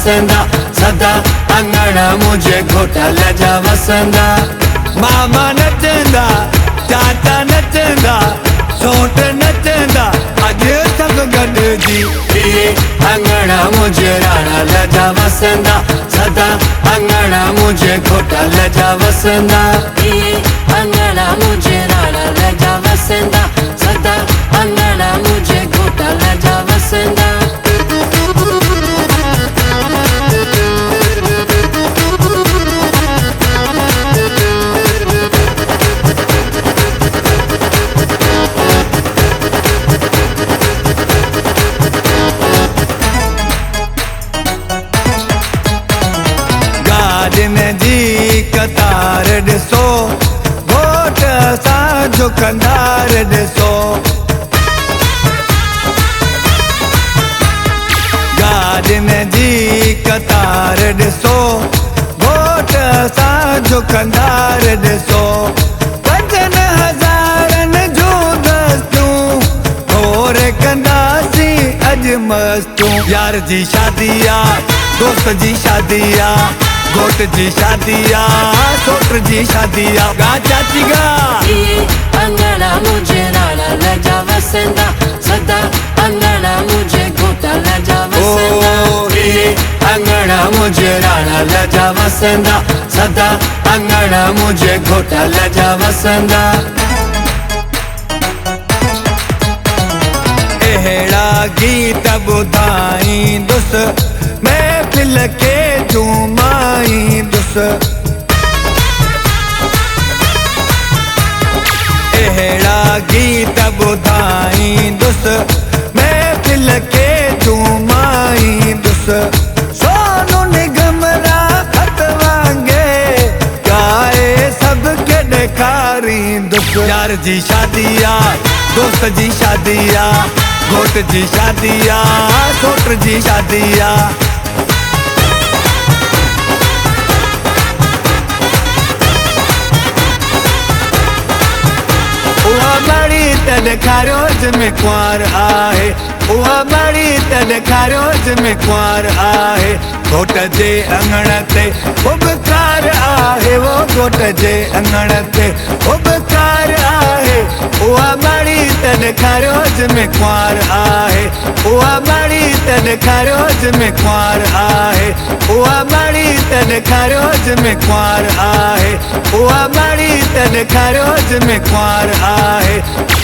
वसंदा सदा अंगण मुझे घोटाल जा वसंदा मामा नचंदा चाचा नचंदा सोट नचंदा अज सब गॾिजी अंगण मुझे राणाल जा वसंदा सदा अंगण मुझे घोटाल जा वसंदा अंगण मुझे राणाल जा वसंदा सदा अंगण मुझे घोटाल जा वसंदा जी कतार ॾिसो घोट सां झुकंदार ॾिसो गाॾिन जी कतार ॾिसो घोट सां झुकंदार ॾिसो 5,000 जूं दस्तूं थोरे कंदासीं अॼु मस्तूं यार जी शादी आ दोस्त जी शादी आ घोट जी शादी आ सोट जी शादी आ गा चाची गा अंगण मुझे राणाल जा वसंदा सदा अंगण मुझे घोटाल जा वसंदा अंगण मुझे राणाल जा वसंदा सदा अंगण मुझे घोटाल जा वसंदा अहिड़ा गीत ॿुधाईंदुसि महफ़िल खे झूमाईंदुसि अहिड़ा गीत ॿुधाईंदुसि महफ़िल खे झूमाईंदुसि सोनू निगम राहत वांगे गाए सबके ॾेखारींदुसि यार जी शादी आ दोस्त जी शादी आ घोट जी शादी आ सोट जी शादी आ बड़ी तन खारोज में कुंवार आहे उहा बड़ी तन खारोज में कुंवार आहे घोट जे अंगण ते उबकार आहे वो घोट जे अंगण ते उबकार आहे उहा बड़ी तन खारोज में कुंवार आहे उहा बड़ी तन खारोज में कुंवार आहे उहा बड़ी तन खारोज में कुंवार आहे उहा बड़ी तन खारोज में कुंवार आहे